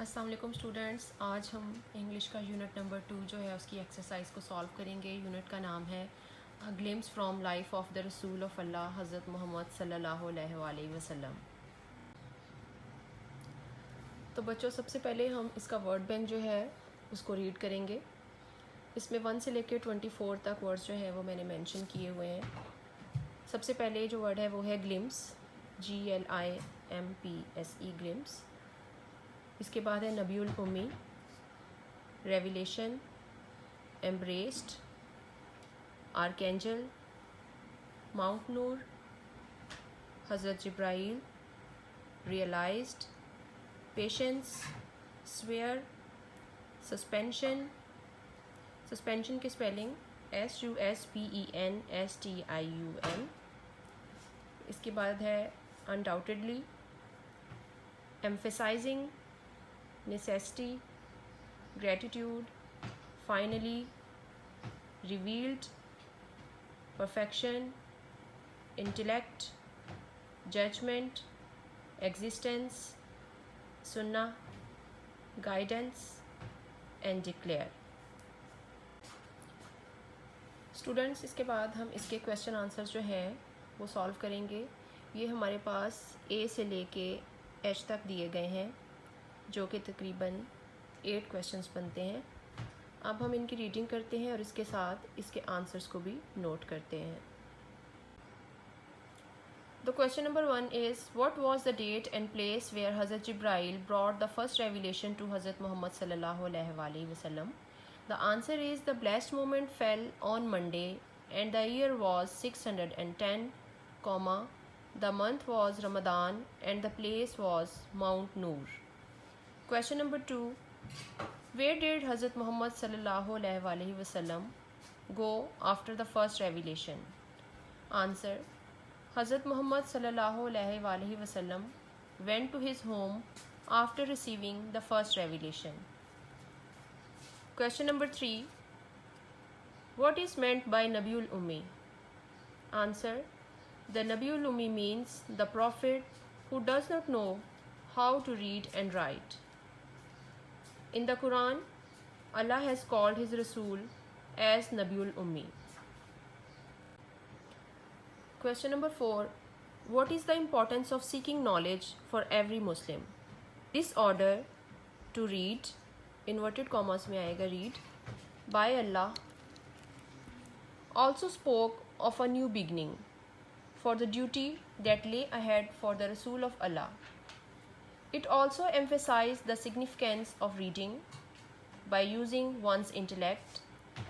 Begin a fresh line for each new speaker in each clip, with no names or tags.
अस्सलाम वालेकुम स्टूडेंट्स, आज हम इंग्लिश का यूनिट नंबर 2 जो है उसकी एक्सरसाइज को सॉल्व करेंगे। यूनिट का नाम है glimpse from life of the रसूल ऑफ अल्लाह हज़रत मोहम्मद सल्लल्लाहु अलैहि वसल्लम। तो बच्चों, सबसे पहले हम इसका वर्ड बैंक जो है उसको रीड करेंगे। इसमें 1 से लेकर 24 तक वर्ड्स जो है वो मैंने मेंशन किए हुए हैं। सबसे पहले जो वर्ड है वो है ग्लिम्स, GLIMPSE, ग्लिम्स। इसके बाद है नबीउल उम्मी, revelation, embraced, archangel, mount Noor, हज़रत Jibrail, realised, patience, swear, suspension. Suspension की स्पेलिंग SUSPENSTIUN। इसके बाद है undoubtedly, emphasising, necessity, gratitude, finally, revealed, perfection, intellect, judgement, existence, सुन्ना, गाइडेंस एंड डिक्लेयर। स्टूडेंट्स, इसके बाद हम इसके क्वेश्चन आंसर्स जो हैं वो सॉल्व करेंगे। ये हमारे पास ए से लेके एच तक दिए गए हैं, जो कि तकरीबन 8 क्वेश्चंस बनते हैं। अब हम इनकी रीडिंग करते हैं और इसके साथ इसके आंसर्स को भी नोट करते हैं। The question number 1 is, what was the date and place where Hazrat Jibrail brought the first revelation to Hazrat Muhammad sallallahu alaihi wasallam? The answer is, the blessed moment fell on Monday and the year was 610, the month was Ramadan and the place was Mount Noor. Question number 2, where did Hazrat Muhammad sallallahu alaihi wasallam go after the first revelation? Answer, Hazrat Muhammad sallallahu alaihi wasallam went to his home after receiving the first revelation. Question number 3, what is meant by Nabiul Ummi? Answer, the Nabiul Ummi means the prophet who does not know how to read and write. In the Quran, Allah has called his Rasul as Nabiul Ummi. Question number 4, what is the importance of seeking knowledge for every Muslim? This order to read, inverted commas में आएगा read, by Allah also spoke of a new beginning for the duty that lay ahead for the Rasul of Allah. It also emphasized the significance of reading by using one's intellect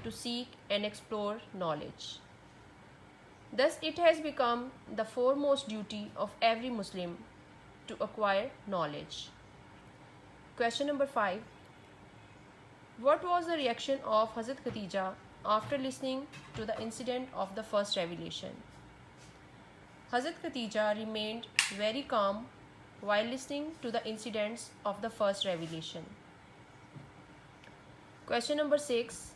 to seek and explore knowledge. Thus, it has become the foremost duty of every Muslim to acquire knowledge. Question number 5, what was the reaction of Hazrat Khadija after listening to the incident of the first revelation? Hazrat Khadija remained very calm while listening to the incidents of the first revelation. Question number 6,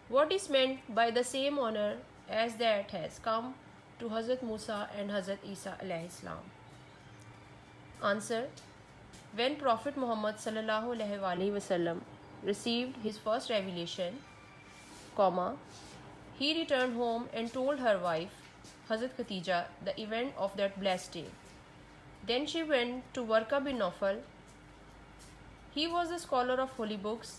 what is meant by the same honor as that has come to Hazrat Musa and Hazrat Isa alayhi salam? Answer, when Prophet Muhammad sallallahu alaihi wasallam received his first revelation, he returned home and told her wife, Hazrat Khatija, the event of that blessed day. Then she went to Warqa bin Nawfal. He was a scholar of holy books,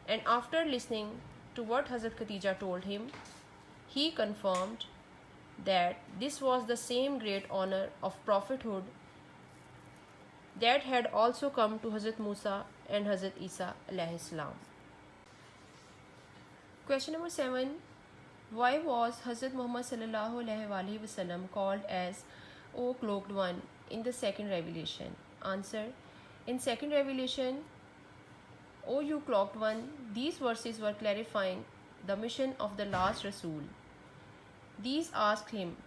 and after listening to what Hazrat Khatija told him, he confirmed that this was the same great honor of prophethood that had also come to Hazrat Musa and Hazrat Isa alayhi salam. Question number 7, why was Hazrat Muhammad sallallahu alaihi wasallam called as O cloaked one in the second revelation? Answer, in second revelation, O you cloaked one, these verses were clarifying the mission of the last Rasul. These asked him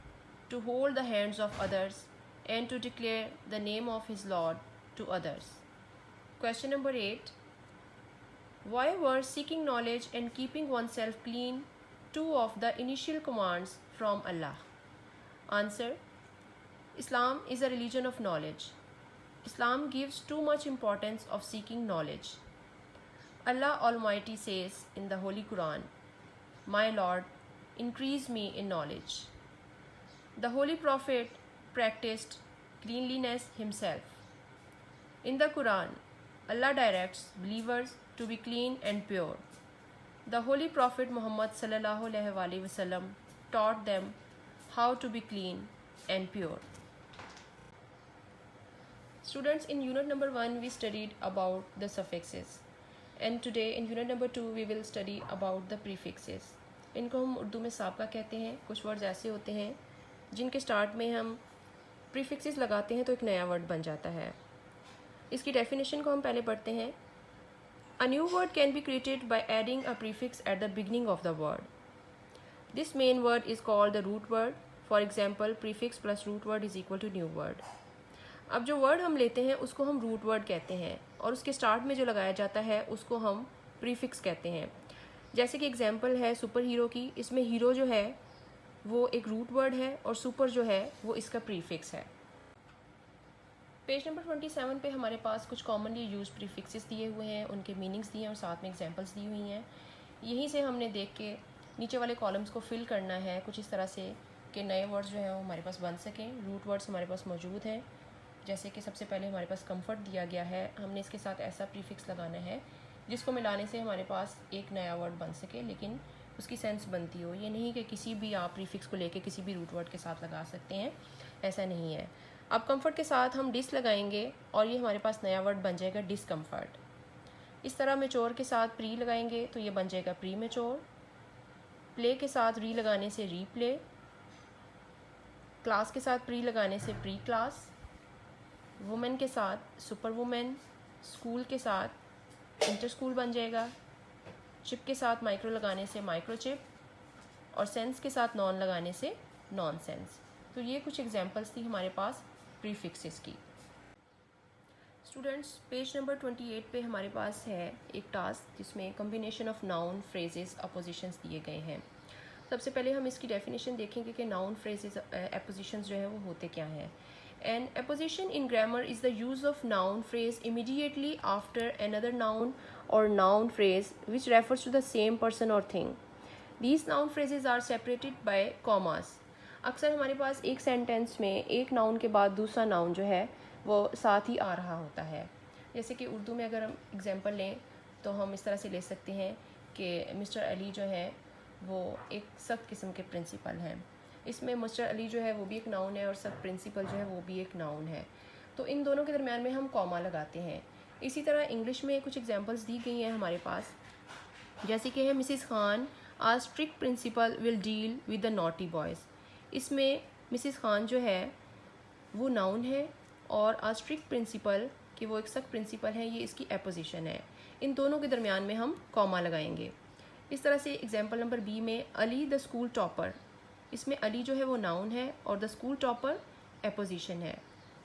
to hold the hands of others and to declare the name of his Lord to others. Question number 8, why were seeking knowledge and keeping oneself clean two of the initial commands from Allah? Answer, Islam is a religion of knowledge. Islam gives too much importance of seeking knowledge. Allah Almighty says in the Holy Quran, "My Lord, increase me in knowledge." The Holy Prophet practiced cleanliness himself. In the Quran, Allah directs believers to be clean and pure. The Holy Prophet Muhammad sallallahu alaihi wasallam taught them how to be clean and pure. Students, in unit number 1 we studied about the suffixes, and today in unit number 2 we will study about the prefixes. इनको हम उर्दू में साबका कहते हैं. कुछ words ऐसे होते हैं जिनके स्टार्ट में हम प्रीफिक्सेस लगाते हैं तो एक नया वर्ड बन जाता है. इसकी डेफिनेशन को हम पहले पढ़ते हैं. A new word can be created by adding a prefix at the beginning of the word. This main word is called the root word. For example, prefix plus root word is equal to new word. अब जो word हम लेते हैं उसको हम root word कहते हैं, और उसके स्टार्ट में जो लगाया जाता है उसको हम प्रीफिक्स कहते हैं. जैसे कि एग्जांपल है सुपर हीरो की. इसमें हीरो जो है वो एक रूट वर्ड है और सुपर जो है वो इसका प्रीफिक्स है. पेज नंबर 27 पे हमारे पास कुछ कॉमनली यूज प्रीफिक्सेस दिए हुए हैं, उनके मीनिंग्स दिए हैं और साथ में एग्जांपल्स दी हुई हैं. यहीं से हमने देख के नीचे वाले कॉलम्स को फिल करना है कुछ इस तरह से कि नए वर्ड्स जो हैं वो हमारे पास बन सकें. रूट वर्ड्स हमारे पास मौजूद हैं. जैसे कि सबसे पहले हमारे पास कंफर्ट दिया गया है, हमने इसके साथ ऐसा प्रीफिक्स लगाना है जिसको मिलाने से हमारे पास एक नया वर्ड बन सके, लेकिन उसकी सेंस बनती हो. ये नहीं कि किसी भी आप प्रीफिक्स को लेके किसी भी रूट वर्ड के साथ लगा सकते हैं, ऐसा नहीं है. अब कंफर्ट के साथ हम डिस लगाएंगे और ये हमारे पास नया वर्ड बन जाएगा डिसकम्फर्ट. इस तरह मेच्योर के साथ प्री लगाएंगे तो ये बन जाएगा प्री मेच्योर. प्ले के साथ री लगाने से रीप्ले. क्लास के साथ प्री लगाने से प्री क्लास. वुमेन के साथ सुपर वुमेन. स्कूल के साथ इंटर स्कूल बन जाएगा. चिप के साथ माइक्रो लगाने से माइक्रो चिप, और सेंस के साथ नॉन लगाने से नॉन सेंस. तो ये कुछ एग्जांपल्स थी हमारे पास प्रीफिक्सेस की. स्टूडेंट्स, पेज नंबर 28 पे हमारे पास है एक टास्क जिसमें combination of noun, phrases, oppositions दिए गए हैं. सबसे पहले हम इसकी डेफिनेशन देखेंगे कि नाउन, फ्रेजेस, अपोजिशंस जो है वो होते क्या हैं. An apposition in grammar is the use of noun phrase immediately after another noun or noun phrase which refers to the same person or thing. These noun phrases are separated by commas. अक्सर हमारे पास एक sentence में एक noun के बाद दूसरा noun जो है वो साथ ही आ रहा होता है. जैसे कि उर्दू में अगर हम एग्जांपल लें तो हम इस तरह से ले सकते हैं कि मिस्टर अली जो है वो एक सख्त किस्म के प्रिंसिपल हैं. इसमें मिस्टर अली जो है वो भी एक नाउन है और सब प्रिंसिपल जो है वो भी एक नाउन है. तो इन दोनों के दरमियान में हम कॉमा लगाते हैं. इसी तरह इंग्लिश में कुछ एग्जांपल्स दी गई हैं हमारे पास, जैसे कि है Mrs Khan a strict principal will deal with the naughty boys. इसमें मिसिस खान जो है वो नाउन है और आ स्ट्रिक्ट प्रिंसिपल कि वो एक सख्त प्रिंसिपल है, ये इसकी एपोजिशन है. इन दोनों के दरमियान में हम कॉमा लगाएंगे. इस तरह से एग्जाम्पल नंबर बी में अली द स्कूल टॉपर. इसमें अली जो है वो नाउन है और द स्कूल टॉपर एपोजिशन है.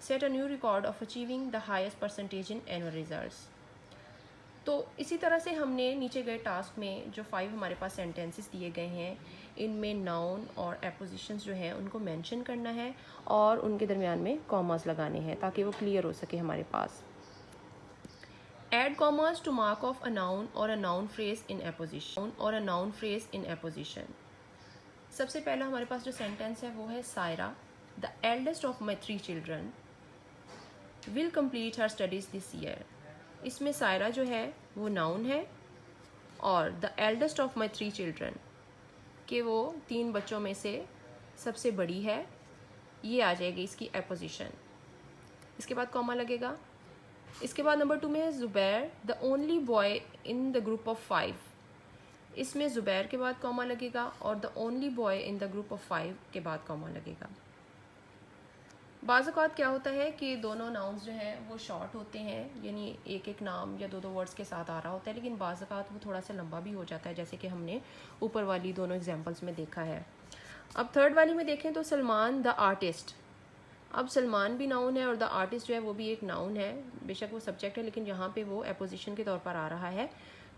Set a new record of achieving the highest percentage in annual results. तो इसी तरह से हमने नीचे गए टास्क में जो 5 हमारे पास सेंटेंसेस दिए गए हैं इनमें नाउन और एपोजिशंस जो हैं उनको मेंशन करना है और उनके दरमियान में कॉमास लगाने हैं ताकि वो क्लियर हो सके हमारे पास. Add commas to mark off a noun or a noun phrase in apposition or a noun phrase in apposition. सबसे पहला हमारे पास जो सेंटेंस है वो है Saira the eldest of my 3 children will complete her studies this year. इसमें सायरा जो है वो नाउन है और the eldest of my 3 children कि वो 3 बच्चों में से सबसे बड़ी है, ये आ जाएगी इसकी एपोजिशन. इसके बाद कॉमा लगेगा. इसके बाद नंबर 2 में है Zubair the only boy in the group of 5. इसमें ज़ुबैर के बाद कॉमा लगेगा और the only boy in the group of 5 के बाद कॉमा लगेगा. बाज़ औक़ात क्या होता है कि दोनों नाउन्स जो हैं वो शॉर्ट होते हैं, यानी एक एक नाम या 2 वर्ड्स के साथ आ रहा होता है, लेकिन बाज़ औक़ात वो थोड़ा सा लंबा भी हो जाता है, जैसे कि हमने ऊपर वाली दोनों एग्जांपल्स में देखा है. अब थर्ड वाली में देखें तो सलमान द आर्टिस्ट. अब सलमान भी नाउन है और द आर्टिस्ट जो है वो भी एक नाउन है. बेशक वो सब्जेक्ट है लेकिन यहाँ पे वो एपोजिशन के तौर पर आ रहा है,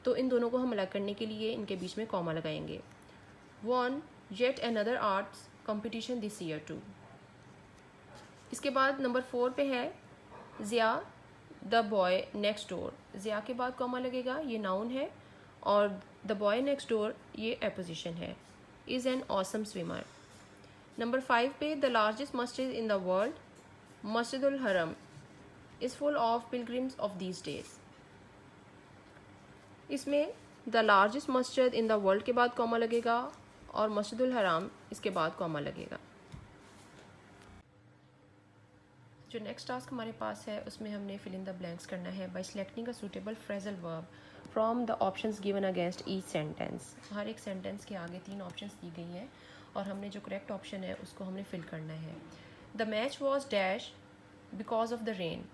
तो इन दोनों को हम अलग करने के लिए इनके बीच में कॉमा लगाएंगे. Won yet another arts competition this year too. इसके बाद नंबर 4 पे है Zia the boy next door, Zia के बाद कॉमा लगेगा, ये नाउन है, और द बॉय नेक्स्ट डोर ये एपोजिशन है, is an awesome swimmer. Number 5 पे द लार्जेस्ट मस्जिद इन द वर्ल्ड, मस्जिदुल हरम, is full of pilgrims of these days. इसमें द लार्जेस्ट मस्जिद इन द वर्ल्ड के बाद कॉमा लगेगा और मस्जिदुल हराम इसके बाद कॉमा लगेगा। जो नेक्स्ट टास्क हमारे पास है उसमें हमने फिल इन द ब्लैंक्स करना है by selecting a suitable phrasal verb from the options given against each sentence. हर एक सेंटेंस के आगे 3 ऑप्शंस दी गई हैं और हमने जो करेक्ट ऑप्शन है उसको हमने फिल करना है। The match was dash because of the rain,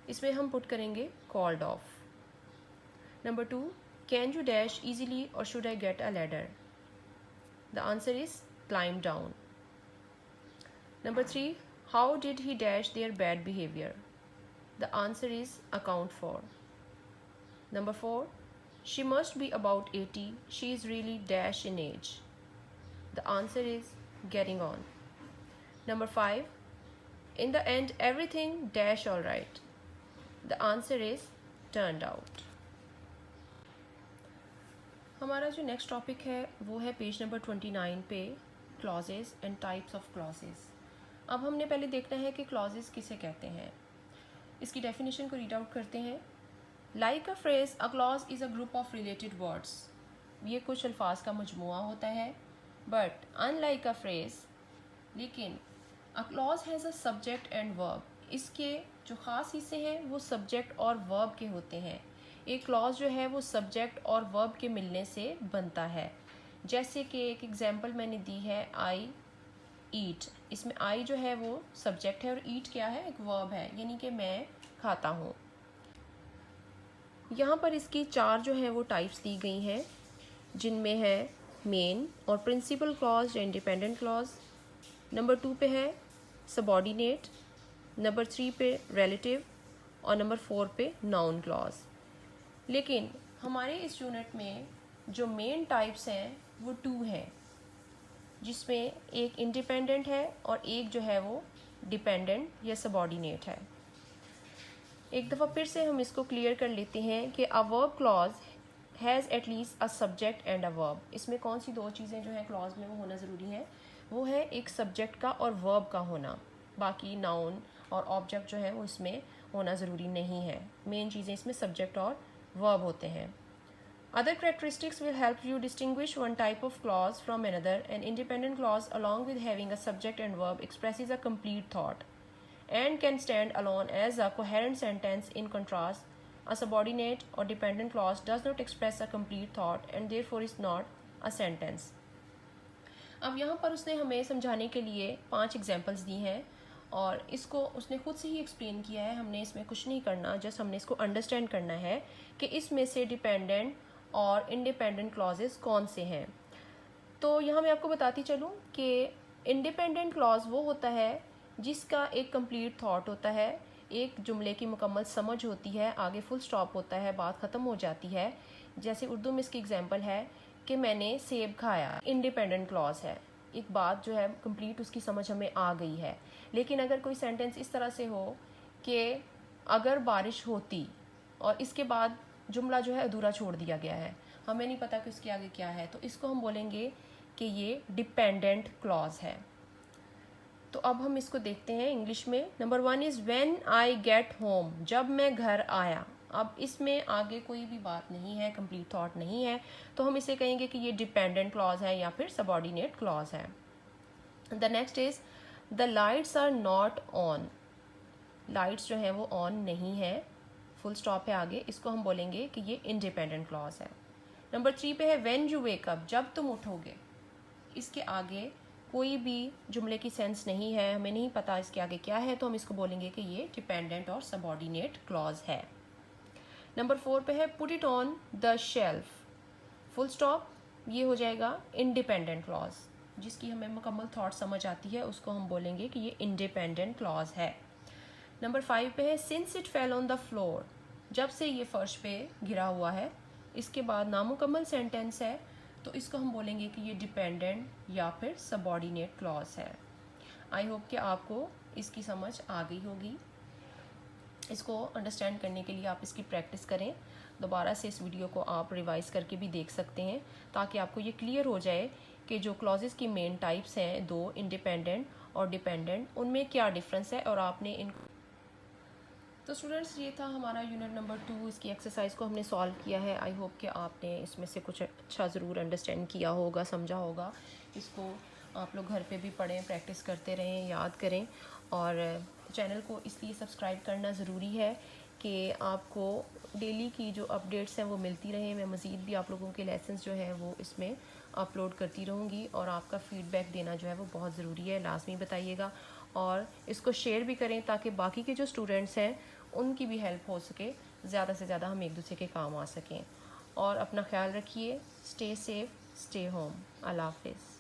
इसमें हम पुट करेंगे called off. Number 2, can you dash easily or should I get a ladder, the answer is climb down. Number 3, how did he dash their bad behavior, the answer is account for. Number 4, she must be about 80, she is really dash in age, the answer is getting on. Number 5, in the end everything dash all right, the answer is turned out. हमारा जो next topic है वो है page number 29 पे clauses and types of clauses. अब हमने पहले देखना है कि क्लॉजेज किसे कहते हैं। इसकी डेफिनेशन को रीड आउट करते हैं। Like a phrase, a clause is a group of related words, ये कुछ अल्फाज का मजमुआ होता है। बट अनलाइक अ फ्रेज, लेकिन a clause has a subject and verb, इसके जो ख़ास हिस्से हैं वो सब्जेक्ट और वर्ब के होते हैं। एक क्लॉज जो है वो सब्जेक्ट और वर्ब के मिलने से बनता है। जैसे कि एक एग्जांपल मैंने दी है, आई ईट, इसमें आई जो है वो सब्जेक्ट है और ईट क्या है, एक वर्ब है, यानी कि मैं खाता हूँ। यहाँ पर इसकी 4 जो है वो टाइप्स दी गई हैं, जिनमें है मेन और प्रिंसिपल क्लॉज या इंडिपेंडेंट क्लॉज। नंबर 2 पे है सबॉर्डिनेट, नंबर 3 पे रिलेटिव और नंबर 4 पे नाउन क्लॉज। लेकिन हमारे इस यूनिट में जो मेन टाइप्स हैं वो 2 हैं, जिसमें एक इंडिपेंडेंट है और एक जो है वो डिपेंडेंट या सबॉर्डिनेट है। एक दफ़ा फिर से हम इसको क्लियर कर लेते हैं कि a verb clause has at least a subject and a verb. इसमें कौन सी 2 चीज़ें जो हैं क्लॉज में वो होना ज़रूरी है, वो है एक सब्जेक्ट का और वर्ब का होना। बाकी नाउन और ऑब्जेक्ट जो है वो इसमें होना ज़रूरी नहीं है। मेन चीज़ें इसमें सब्जेक्ट और वर्ब होते हैं। Other characteristics will help you distinguish one type of clause from another. An independent clause, along with having a subject and verb, expresses a complete thought and can stand alone as a coherent sentence. In contrast, a subordinate or dependent clause does not express a complete thought and therefore is not a sentence. अब यहाँ पर उसने हमें समझाने के लिए 5 examples दी हैं और इसको उसने खुद से ही एक्सप्लेन किया है। हमने इसमें कुछ नहीं करना, जस्ट हमने इसको अंडरस्टैंड करना है कि इसमें से डिपेंडेंट और इंडिपेंडेंट क्लॉजेस कौन से हैं। तो यहाँ मैं आपको बताती चलूँ कि इंडिपेंडेंट क्लॉज वो होता है जिसका एक कंप्लीट थॉट होता है, एक जुमले की मुकम्मल समझ होती है, आगे फुल स्टॉप होता है, बात ख़त्म हो जाती है। जैसे उर्दू में इसकी एग्जांपल है कि मैंने सेब खाया, इंडिपेंडेंट क्लॉज है, एक बात जो है कंप्लीट उसकी समझ हमें आ गई है। लेकिन अगर कोई सेंटेंस इस तरह से हो कि अगर बारिश होती और इसके बाद जुमला जो है अधूरा छोड़ दिया गया है, हमें नहीं पता कि उसके आगे क्या है, तो इसको हम बोलेंगे कि ये डिपेंडेंट क्लॉज है। तो अब हम इसको देखते हैं इंग्लिश में। Number 1 is when I get home, जब मैं घर आया। अब इसमें आगे कोई भी बात नहीं है, कंप्लीट थॉट नहीं है, तो हम इसे कहेंगे कि ये डिपेंडेंट क्लॉज है या फिर सबॉर्डिनेट क्लॉज है। The next is the lights are not on, lights जो है वो ऑन नहीं है, फुल स्टॉप है आगे, इसको हम बोलेंगे कि ये इंडिपेंडेंट क्लॉज है। नंबर 3 पे है व्हेन यू वेक अप, जब तुम उठोगे। इसके आगे कोई भी जुमले की सेंस नहीं है, हमें नहीं पता इसके आगे क्या है, तो हम इसको बोलेंगे कि ये डिपेंडेंट और सबॉर्डिनेट क्लॉज है। नंबर 4 पे है put it on the shelf, full stop, ये हो जाएगा इंडिपेंडेंट क्लॉज। जिसकी हमें मुकम्मल थॉट समझ आती है उसको हम बोलेंगे कि ये इंडिपेंडेंट क्लॉज है। नंबर 5 पे है since it fell on the floor, जब से ये फर्श पे गिरा हुआ है। इसके बाद नामुकम्मल सेंटेंस है, तो इसको हम बोलेंगे कि ये डिपेंडेंट या फिर सबॉर्डिनेट क्लॉज है। आई होप कि आपको इसकी समझ आ गई होगी। इसको अंडरस्टैंड करने के लिए आप इसकी प्रैक्टिस करें। दोबारा से इस वीडियो को आप रिवाइज़ करके भी देख सकते हैं ताकि आपको ये क्लियर हो जाए कि जो क्लॉजेस की मेन टाइप्स हैं, दो, इंडिपेंडेंट और डिपेंडेंट, उनमें क्या डिफरेंस है और आपने इन। तो स्टूडेंट्स, ये था हमारा यूनिट नंबर 2। इसकी एक्सरसाइज को हमने सॉल्व किया है। आई होप कि आपने इसमें से कुछ अच्छा ज़रूर अंडरस्टैंड किया होगा, समझा होगा। इसको आप लोग घर पे भी पढ़ें, प्रैक्टिस करते रहें, याद करें। और चैनल को इसलिए सब्सक्राइब करना ज़रूरी है कि आपको डेली की जो अपडेट्स हैं वो मिलती रहें। मैं मज़ीद भी आप लोगों के लेसन्स जो है वो इसमें अपलोड करती रहूँगी और आपका फ़ीडबैक देना जो है वो बहुत ज़रूरी है, लाजमी बताइएगा। और इसको शेयर भी करें ताकि बाकी के जो स्टूडेंट्स हैं उनकी भी हेल्प हो सके, ज़्यादा से ज़्यादा हम एक दूसरे के काम आ सकें। और अपना ख्याल रखिए। Stay safe, stay home. अल्लाह हाफिज़।